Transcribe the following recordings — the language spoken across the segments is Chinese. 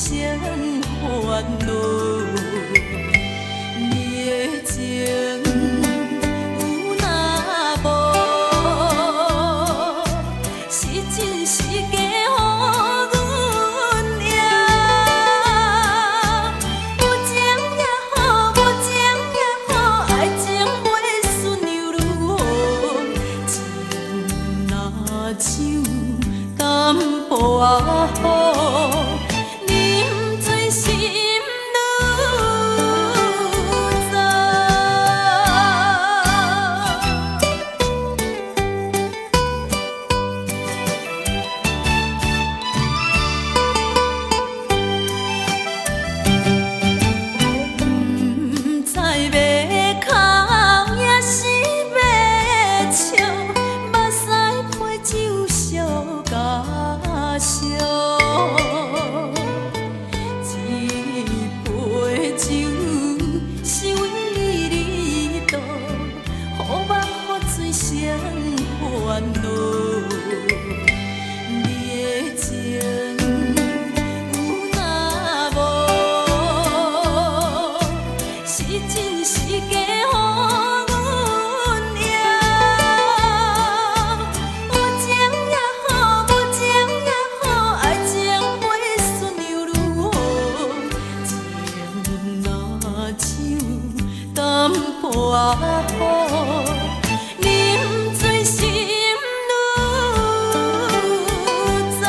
声烦恼。你的情有若无，是真是假？我好，啉醉心愈杂。不知要哭也是要笑，目屎配酒烧甲烧。一杯酒是为你倒，予目予水声烦恼。你的情有若无，是真是假？我好，啉醉心愈杂。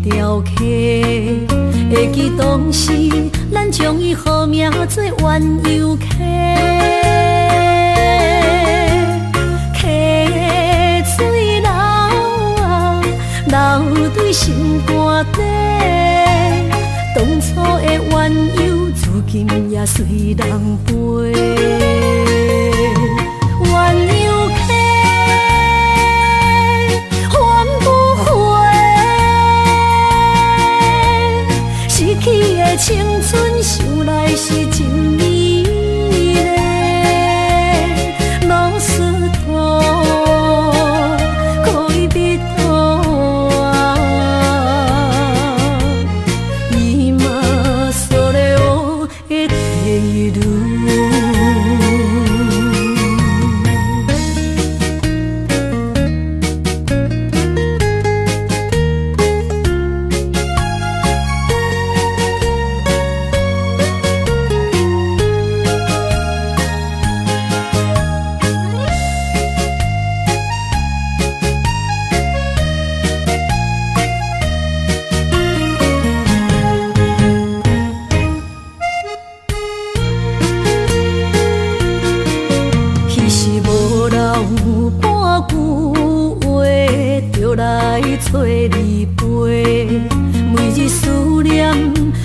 条溪，会记当时咱将伊号名做鸳鸯溪。溪水流啊，流对心肝底。当初的鸳鸯，如今也随人飞。鸳鸯溪，换不回。失去的青春，想来是真美丽。老师徒，可以别途啊，伊嘛所在我的地路。找你陪，每日思念，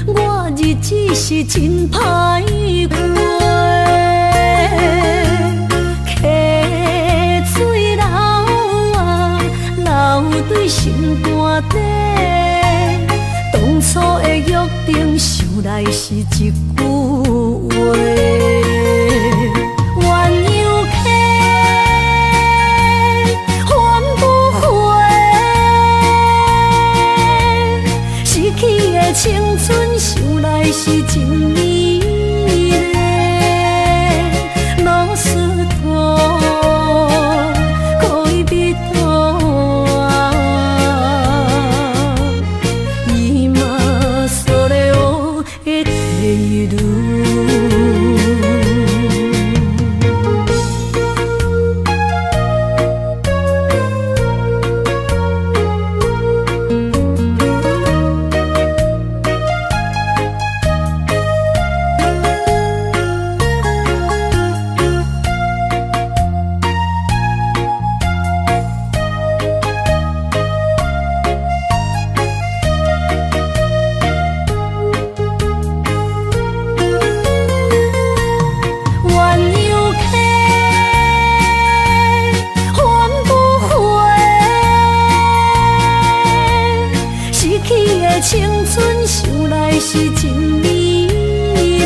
我日子是真歹过。溪水流啊，流对心肝底。当初的约定，想来是一句话。青春想来是真美丽，老师徒可以别途啊，伊嘛所在我的地路。青春想来是真美丽，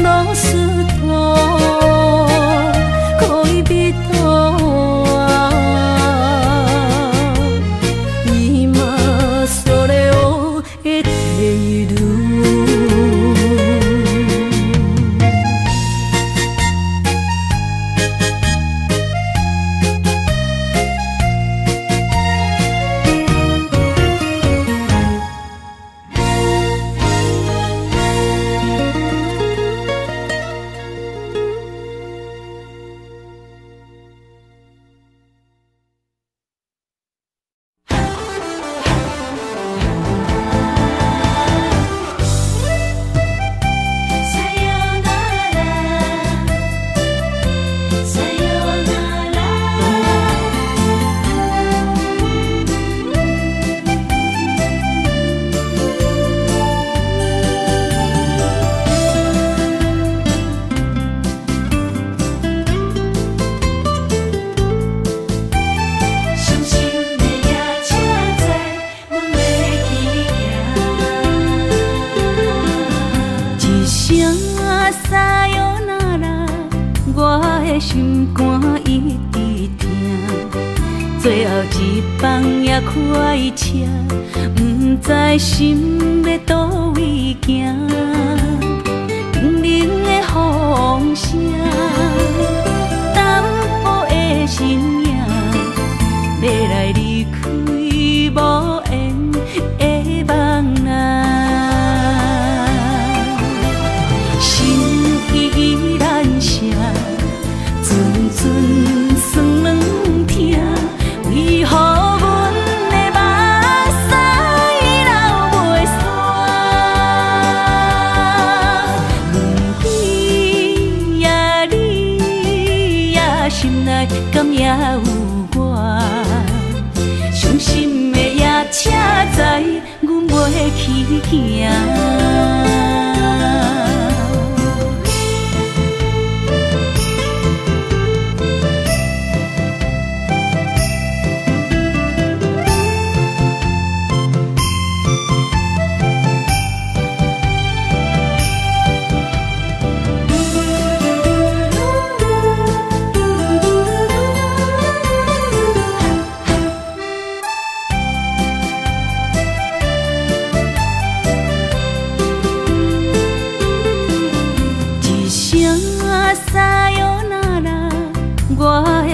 老师徒可以别途啊，伊嘛所在我的地路。心肝一直疼，最后一放也开车，不知心要倒位行。冷冷的风声，淡薄的身影，要来离开无缘的梦啊，心依然舍。阵阵酸软疼，为何阮的梦行。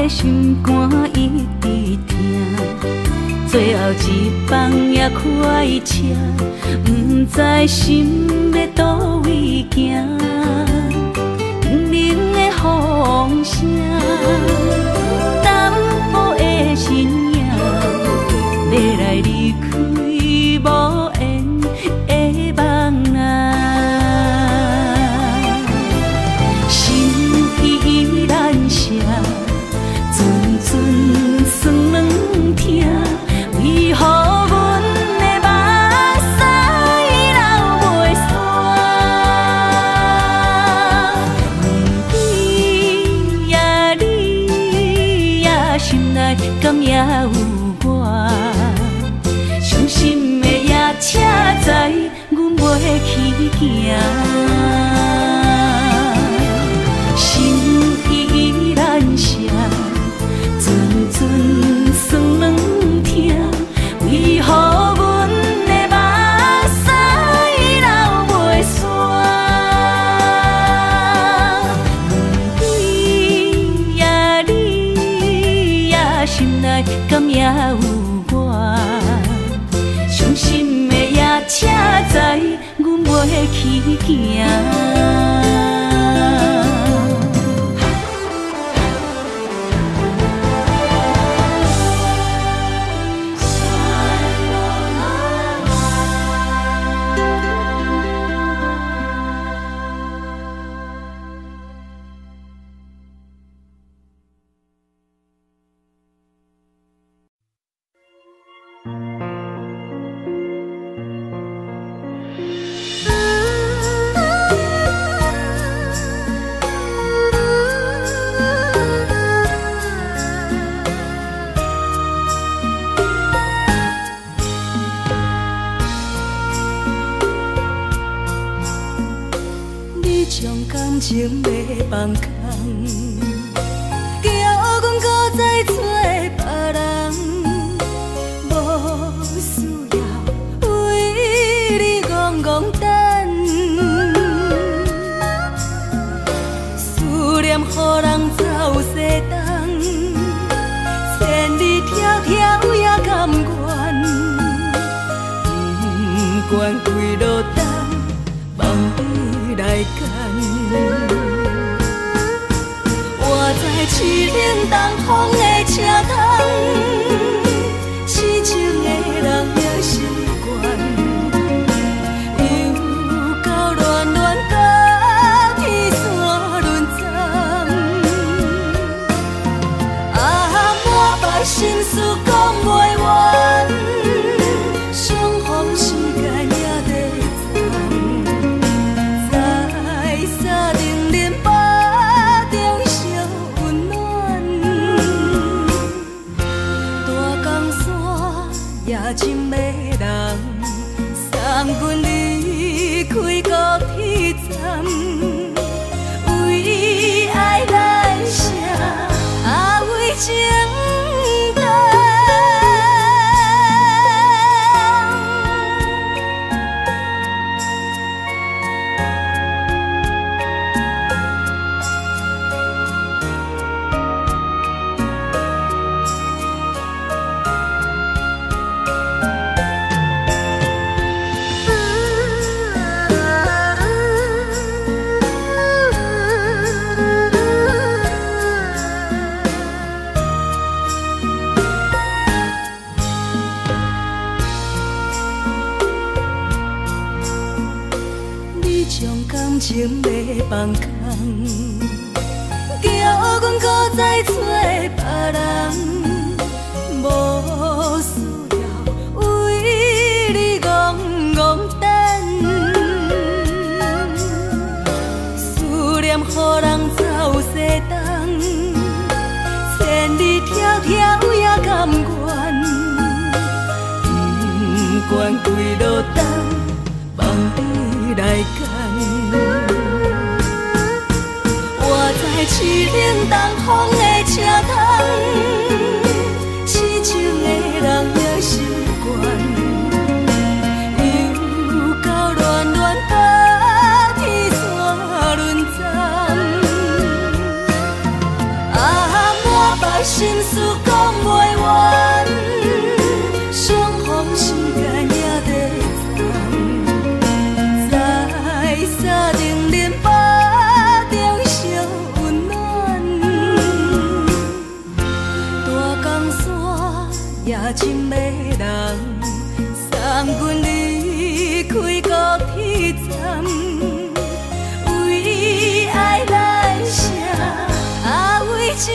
心肝一直疼，最后一放也开车，不知心要倒位行。冷冷的风声，淡薄的身影，要来离开无缘的梦啊。心依然舍。阵酸软疼，为何阮的目屎流袂煞？问你呀，你呀，心内敢也有我？伤心的夜车载，阮袂去行。心依然舍。阵酸软疼，为何阮的目屎流袂煞？问你呀，你呀，心内敢也有我？伤心的夜车载，阮袂去行。感情要放空，叫阮搁再找别人，无需要为你戆戆等。思念予人走西东，千里迢迢也甘愿，不管几落冬，望你来干。我在凄冷东风的车窗，痴情的人也习惯，又到乱乱甲天线轮转。啊，满腹心事讲袂完，相逢时间也在真迷人，送阮离开高铁站，为爱来舍，为情重。感情要放空，叫阮搁再找别人，无需要为你戆戆等。人走西东，千里迢迢也甘愿，不管归路东，望你来牵。我在市岭东风的车窗，痴情的人也习惯。心事讲袂完，相逢时间也在站，在沙丁林巴中相温暖。大江山也深的人，送阮离开高铁站，为爱来写，为情。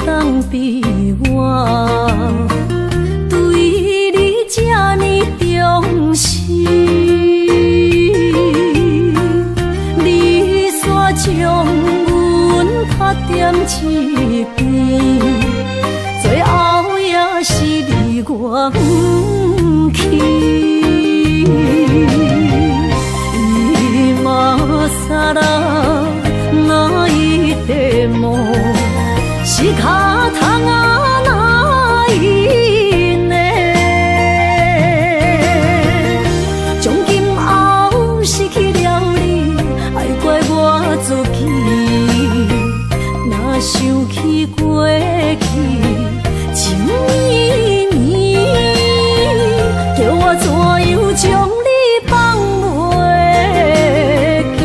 当比我对你这呢重视，你煞将阮拍点一边，最后也是你我不去。今さら泣いても仕方がないね。从今后失去了你，爱怪我自己。若想起过去情绵绵，叫我怎样将你放袂记？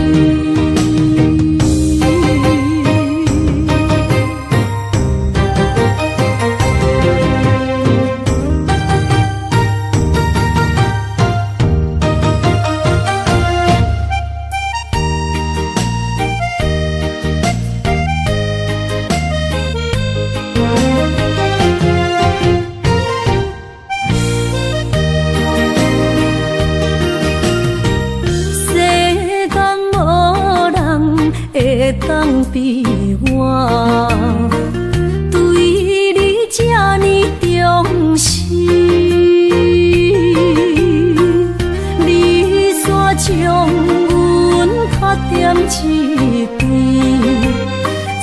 当比我对你这呢重视，你煞将阮拍点一边，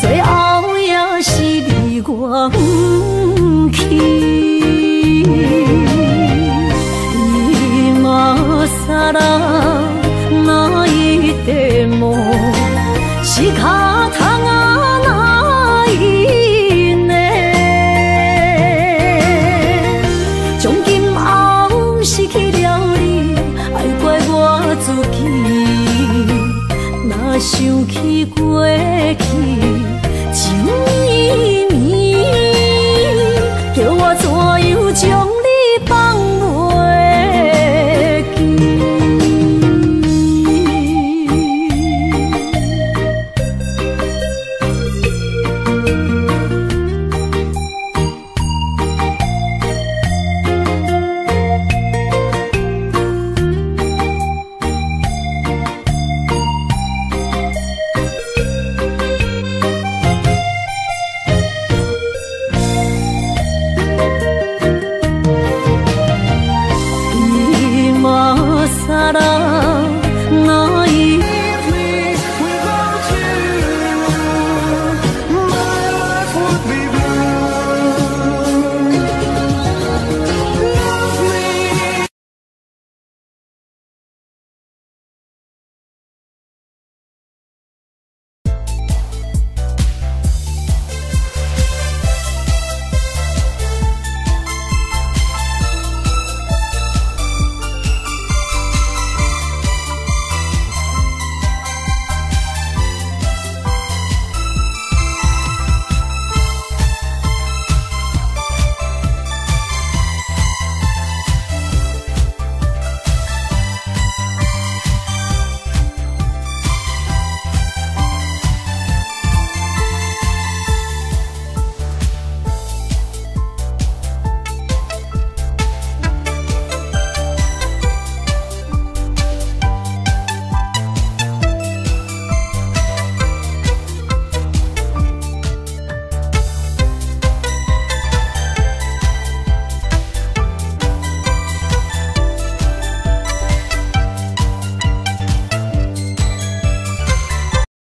最后也是你我不去。今さら泣いても仕方がないね。从今后失去了你，爱怪我自己。若想起过